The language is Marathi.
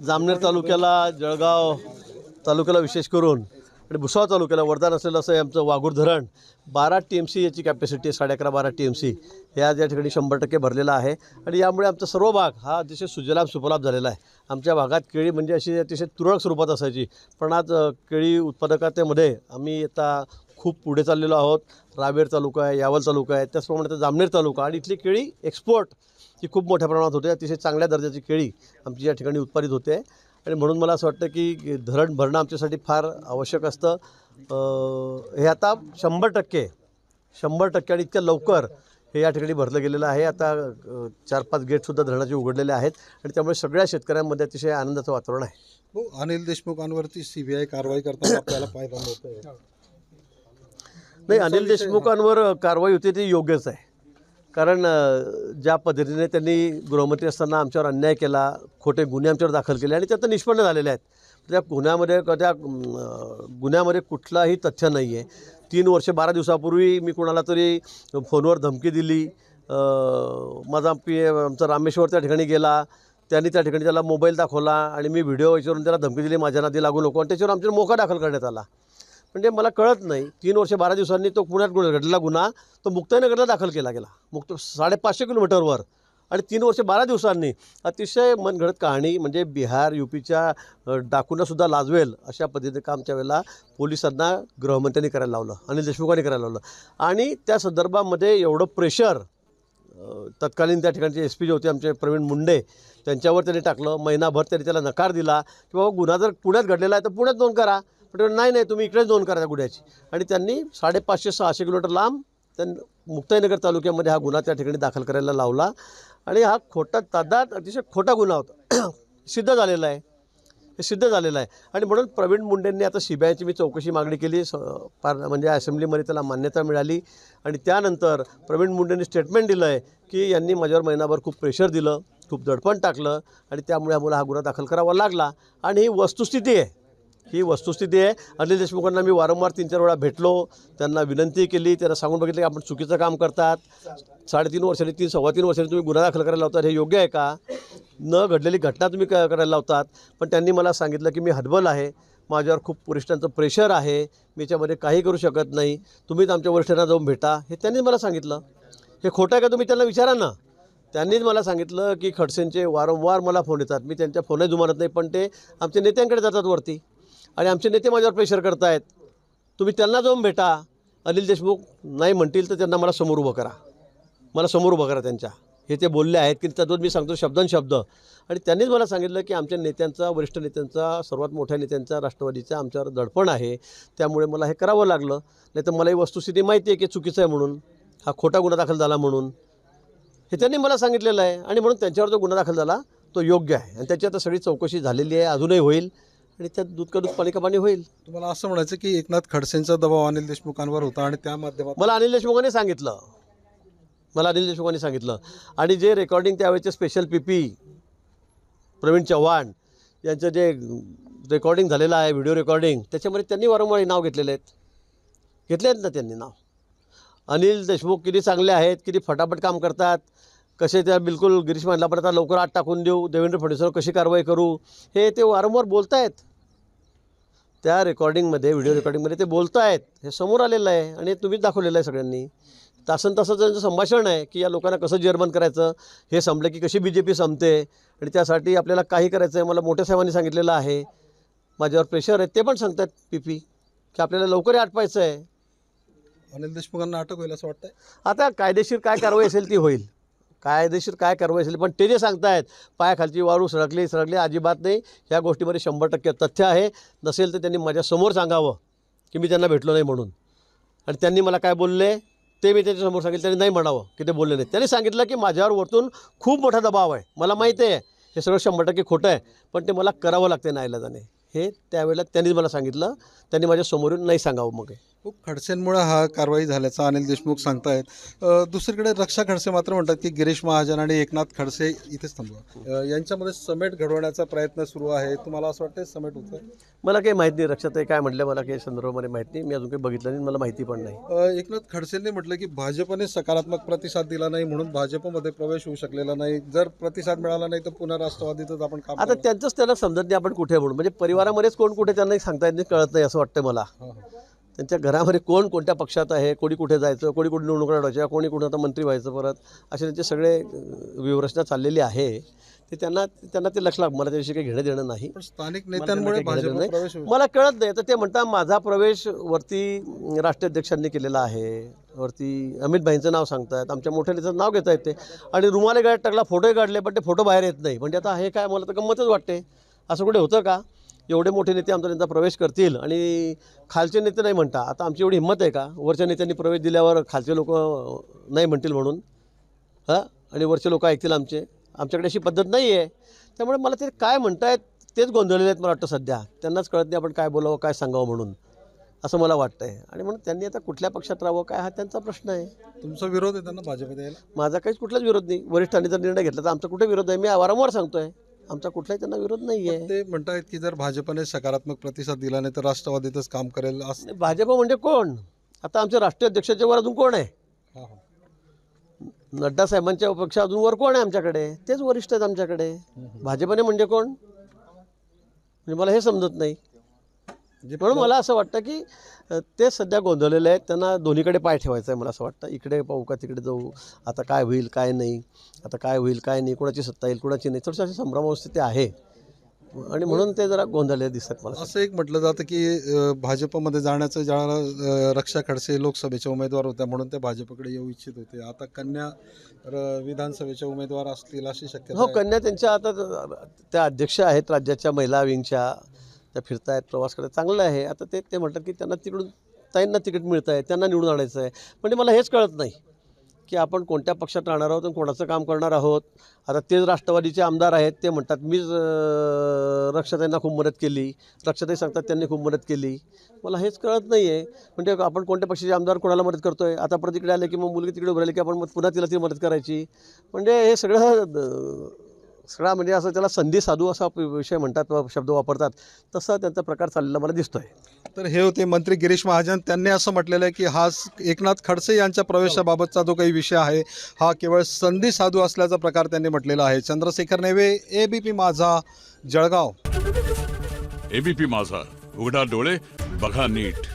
जामनेर तालुक्याला, जळगाव तालुक्याला विशेष करून आणि भुसावळ तालुक्याला वरदान असलेलं असं आमचं वाघूर धरण 12 TMC याची कॅपॅसिटी आहे, 11.5-12 TMC ह्या या ठिकाणी 100% भरलेला आहे. आणि यामुळे आमचा सर्व भाग हा अतिशय सुजलाभ सुफलाभ झालेला आहे. आमच्या भागात केळी म्हणजे अशी अतिशय तुरळक स्वरूपात असायची, पण आज केळी उत्पादकतेमध्ये आम्ही आता खूप पुढे चाललेलो आहोत. रावेर तालुका आहे, यावल तालुका आहे, त्याचप्रमाणे जामनेर तालुका आणि इथली केळी एक्सपोर्ट ही खूप मोठ्या प्रमाणात होते. अतिशय चांगल्या दर्जाची केळी आमची या ठिकाणी उत्पादित होते आणि म्हणून मला असं वाटतं की धरण भरणं आमच्यासाठी फार आवश्यक असतं. हे आता 100% आणि इतक्या लवकर हे या ठिकाणी भरलं गेलेलं आहे. आता 4-5 गेटसुद्धा धरणाचे उघडलेले आहेत आणि त्यामुळे सगळ्या शेतकऱ्यांमध्ये अतिशय आनंदाचं वातावरण आहे. अनिल देशमुखांवरती CBI कारवाई करताना आपल्याला पाहायला मिळतं. नाही, अनिल देशमुखांवर कारवाई होती ती योग्यच आहे. कारण ज्या पद्धतीने त्यांनी गृहमंत्री असताना आमच्यावर अन्याय केला, खोटे गुन्हे आमच्यावर दाखल केले आणि त्यात निष्पन्न झालेले आहेत. त्या गुन्ह्यामध्ये कुठलाही तथ्य नाही आहे. 3 वर्ष 12 दिवसापूर्वी मी कोणाला तरी फोनवर धमकी दिली. आमचा रामेश्वर त्या ठिकाणी गेला, त्यांनी त्या ठिकाणी त्याला मोबाईल दाखवला आणि मी व्हिडिओ याच्यावरून त्याला धमकी दिली, माझ्या नादी लागू नको, आणि त्याच्यावर आमच्यावर मोका दाखल करण्यात आला. म्हणजे मला कळत नाही, 3 वर्ष 12 दिवसांनी तो पुण्यात घडलेला गुन्हा तो मुक्ताईनगरला दाखल केला गेला, 550 किलोमीटरवर, आणि 3 वर्ष 12 दिवसांनी अतिशय मनगढत कहाणी. म्हणजे बिहार UPच्या डाकूंनासुद्धा लाजवेल अशा पद्धतीने काम त्यावेळेला पोलिसांना गृहमंत्र्यांनी करायला लावलं, अनिल देशमुखांनी करायला लावलं. आणि त्या संदर्भामध्ये एवढं प्रेशर तत्कालीन त्या ठिकाणचे SP जे होते आमचे प्रवीण मुंडे त्यांच्यावर त्यांनी टाकलं. महिनाभर त्यांनी त्याला नकार दिला की बाबा गुन्हा जर पुण्यात घडलेला आहे तर पुण्यात नोंद करा. पण नाही, तुम्ही इकडेच नोंद करा त्या गुन्ह्याची. आणि त्यांनी 550-600 किलोमीटर लांब मुक्ताईनगर तालुक्यामध्ये हा गुन्हा त्या ठिकाणी दाखल करायला लावला. आणि हा खोटा तादाद अतिशय खोटा गुन्हा होता, सिद्ध झालेला आहे, हे सिद्ध झालेलं आहे. आणि म्हणून प्रवीण मुंडेंनी आता CBIची मी चौकशी मागणी केली. म्हणजे असेंब्लीमध्ये त्याला मान्यता मिळाली. आणि त्यानंतर प्रवीण मुंडेंनी स्टेटमेंट दिलं आहे की यांनी माझ्यावर महिनाभर खूप प्रेशर दिलं, खूप दडपण टाकलं आणि त्यामुळे आम्हाला हा गुन्हा दाखल करावा लागला. आणि ही वस्तुस्थिती आहे, ही वस्तुस्थिती आहे. अनिल देशमुखांना मी वारंवार 3-4 वेळा भेटलो, त्यांना विनंती केली, त्यांना सांगून बघितलं की आपण चुकीचं काम करतात. 3.5 वर्षांनी 3-3.25 वर्षांनी तुम्ही गुन्हा दाखल करायला लावतात, हे योग्य आहे का? न घडलेली घटना तुम्ही करायला लावतात. पण त्यांनी मला सांगितलं की मी हतबल आहे, माझ्यावर खूप वरिष्ठांचं प्रेशर आहे, मी याच्यामध्ये काही करू शकत नाही, तुम्हीच आमच्या वरिष्ठांना जाऊन भेटा, हे त्यांनीच मला सांगितलं. हे खोटं आहे का तुम्ही त्यांना विचारा ना. त्यांनीच मला सांगितलं की खडसेंचे वारंवार मला फोन येतात, मी त्यांच्या फोनही जुमानत नाही, पण ते आमच्या नेत्यांकडे जातात वरती आणि आमचे नेते माझ्यावर प्रेशर करतायत, तुम्ही त्यांना जाऊन भेटा. अनिल देशमुख नाही म्हणतील तर त्यांना मला समोर उभं करा, त्यांच्या. हे ते बोलले आहेत की त्यातून मी सांगतो शब्द. आणि त्यांनीच मला सांगितलं की आमच्या नेत्यांचा, वरिष्ठ नेत्यांचा, सर्वात मोठ्या नेत्यांचा, राष्ट्रवादीचा आमच्यावर दडपण आहे, त्यामुळे मला हे करावं लागलं. नाही तर मला ही वस्तुस्थिती माहिती आहे की चुकीचं आहे म्हणून, हा खोटा गुन्हा दाखल झाला म्हणून, हे त्यांनी मला सांगितलेलं आहे. आणि म्हणून त्यांच्यावर जो गुन्हा दाखल झाला तो योग्य आहे आणि त्याची आता सगळी चौकशी झालेली आहे, अजूनही होईल आणि त्यात दूध का दूध पाणी का पाणी होईल. तुम्हाला असं म्हणायचं की एकनाथ खडसेंचा दबाव अनिल देशमुखांवर होता आणि त्या माध्यमात मला अनिल देशमुखांनी सांगितलं. आणि जे रेकॉर्डिंग त्यावेळेचे स्पेशल PP प्रवीण चव्हाण यांचं जे रेकॉर्डिंग झालेलं आहे, व्हिडिओ रेकॉर्डिंग, त्याच्यामध्ये त्यांनी वारंवार नाव घेतले आहेत ना त्यांनी नाव. अनिल देशमुख किती चांगले आहेत, किती फटाफट काम करतात, कसे त्या बिलकुल गिरीश महाजनला लवकर आत टाकून देऊ, देवेंद्र फडणवीसवर कशी कारवाई करू, हे ते वारंवार बोलत आहेत. त्या रेकॉर्डिंगमध्ये, व्हिडिओ रेकॉर्डिंगमध्ये ते बोलत आहेत, हे समोर आलेलं आहे आणि तुम्हीच दाखवलेलं आहे सगळ्यांनी. तासन तासाचं त्यांचं संभाषण आहे की या लोकांना कसं जेरबंद करायचं, हे संपलं की कशी BJP संपते आणि त्यासाठी आपल्याला काही करायचं आहे. मला मोठ्या साहेबांनी सांगितलेलं आहे, माझ्यावर प्रेशर आहे, ते पण सांगतात PP की आपल्याला लवकर आटपायचं आहे. अनिल देशमुखांना अटक होईल असं वाटतंय. आता कायदेशीर काय कारवाई असेल ती होईल, पण ते जे सांगतायत पायाखालची वाळू सळकली अजिबात नाही. ह्या गोष्टीमध्ये 100% तथ्य आहे. नसेल तर त्यांनी माझ्यासमोर सांगावं की मी त्यांना भेटलो नाही म्हणून. आणि त्यांनी मला काय बोलले ते मी त्याच्यासमोर सांगितलं, त्यांनी नाही म्हणावं की ते बोलले नाही. त्यांनी सांगितलं की माझ्यावर वरतून खूप मोठा दबाव आहे, मला माहिती आहे हे सगळं 100% खोटं आहे, पण ते मला करावं लागते नाईलाजाने. हे त्यावेळेला त्यांनीच मला सांगितलं, त्यांनी माझ्या समोरून नाही सांगावं. मग खूप खडसेंमुळे हा कारवाई झाल्याचा अनिल देशमुख सांगतायत. दुसरीकडे रक्षा खडसे मात्र म्हणतात की गिरीश महाजन आणि एकनाथ खडसे इथेच थांबवा. यांच्यामध्ये समेट घडवण्याचा प्रयत्न सुरू आहे. तुम्हाला असं वाटतं समेट होतं? मला काही माहीत नाही, रक्षाताई काय म्हटलं मला काही संदर्भामध्ये माहीत नाही. मी अजून काही बघितलं नाही, मला माहिती पण नाही. एकनाथ खडसेंनी म्हटलं की भाजपने सकारात्मक प्रतिसाद दिला नाही म्हणून भाजपमध्ये प्रवेश होऊ शकलेला नाही. जर प्रतिसाद मिळाला नाही तर पुन्हा राष्ट्रवादीतच आपण काम आता त्यांचंच त्यांना समजत नाही आपण कुठे म्हणून. म्हणजे परिवारामध्येच कोण कुठे त्यांना सांगता येत नाही, कळत नाही असं वाटतं मला. त्यांच्या घरामध्ये कोण कोणत्या पक्षात आहे, कोणी कुठे जायचं, कोणी कुठे निवडणुका लढवायच्या, कोणी कुठे आता मंत्री व्हायचं परत, असे त्यांचे सगळे व्यूहरचना चाललेली आहे. ते त्यांना ते लक्ष लागतं. मला त्याविषयी काही घेणं देणं नाही. पण स्थानिक मला नेत्यांमुळे त्यांना काही घेणं भाजप देणं प्रवेश नाही. मला कळत नाही. तर ते म्हणतात माझा प्रवेश वरती राष्ट्रीय अध्यक्षांनी केलेला आहे, वरती अमित भाईंचं नाव सांगतायत, आमच्या मोठ्या नेत्याचं नाव घेता येते आणि रुमाले गळ्यात टाकला, फोटोही काढले, पण ते फोटो बाहेर येत नाही. म्हणजे आता हे काय, मला तर गंमतच वाटते. असं कुठे होतं का? एवढे मोठे नेते आमचा त्यांचा प्रवेश करतील आणि खालचे नेते नाही म्हणता. आता आमची एवढी हिंमत आहे का वरच्या नेत्यांनी प्रवेश दिल्यावर खालचे लोक नाही म्हणतील म्हणून? आणि वरचे लोक ऐकतील आमच्याकडे अशी पद्धत नाही आहे. त्यामुळे मला ते काय म्हणतायत तेच गोंधळलेले आहेत मला वाटतं सध्या. त्यांनाच कळत नाही आपण काय बोलावं, काय सांगावं म्हणून, असं मला वाटतं आहे. आणि म्हणून त्यांनी आता कुठल्या पक्षात राहावं काय, हा त्यांचा प्रश्न आहे. तुमचा विरोध आहे त्यांना भाजपत यायला? माझा काहीच कुठलाच विरोध नाही. वरिष्ठांनी जर निर्णय घेतला तर आमचा कुठे विरोध आहे? मी वारंवार सांगतो आहे, आमचा कुठलाही त्यांना विरोध नाही आहे. ते म्हणतायत की जर भाजपने सकारात्मक प्रतिसाद दिला नाही तर राष्ट्रवादीतच काम करेल असं. भाजप म्हणजे कोण? आता आमचे राष्ट्रीय अध्यक्षाच्या वर अजून कोण आहे? नड्डा साहेबांच्या पेक्षा अजून वर कोण आहे आमच्याकडे? तेच वरिष्ठ आहेत आमच्याकडे. भाजपने म्हणजे कोण? म्हणजे मला हे समजत नाही. म्हणून मला असं वाटतं की ते सध्या गोंधळलेले आहेत. त्यांना दोन्हीकडे पाय ठेवायचा आहे. मला असं वाटतं इकडे पाहू का तिकडे जाऊ, आता काय होईल काय नाही, आता काय होईल काय नाही, कोणाची सत्ता येईल कोणाची नाही, थोडीशी अशी संभ्रमावस्थिती आहे आणि म्हणून ते जरा गोंधळले दिसतात मला. असं एक म्हटलं जातं की भाजपमध्ये जाण्याचं ज्यावेळेला रक्षा खडसे लोकसभेच्या उमेदवार होत्या म्हणून ते भाजपकडे येऊ इच्छित होते. आता कन्या विधानसभेच्या उमेदवार असतील अशी शक्यता हो, आहे. कन्या त्यांच्या आता त्या अध्यक्ष आहेत राज्याच्या महिला विंगच्या, त्या फिरतायत, प्रवास करतात, चांगलं आहे. आता ते म्हणतात की त्यांना तिकडून ताईंना तिकीट मिळतं आहे, त्यांना निवडून आणायचं आहे. म्हणजे मला हेच कळत नाही की आपण कोणत्या पक्षात राहणार आहोत आणि कोणाचं काम करणार आहोत. आता तेच राष्ट्रवादीचे आमदार आहेत, ते म्हणतात मीच रक्षाताईंना खूप मदत केली, रक्षाताई सांगतात त्यांनी खूप मदत केली. मला हेच कळत नाही आहे. म्हणजे आपण कोणत्या पक्षाचे आमदार कोणाला मदत करतो आहे? आता परत तिकडे आले की मग मुलगी तिकडे उभं राहिली की आपण पुन्हा तिला ती मदत करायची. म्हणजे हे सगळा म्हणजे असं त्याला संधी साधू असा विषय म्हणतात, शब्द वापरतात, तसा त्यांचा प्रकार चाललेला मला दिसतो आहे. तर हे होते मंत्री गिरीश महाजन. त्यांनी असं म्हटलेलं आहे की हा एकनाथ खडसे यांच्या प्रवेशाबाबतचा जो काही विषय आहे हा केवळ संधी साधू असल्याचा प्रकार त्यांनी म्हटलेला आहे. चंद्रशेखर नेवे, ABP माझा, जळगाव. ABP माझा, उघडा डोळे बघा नीट.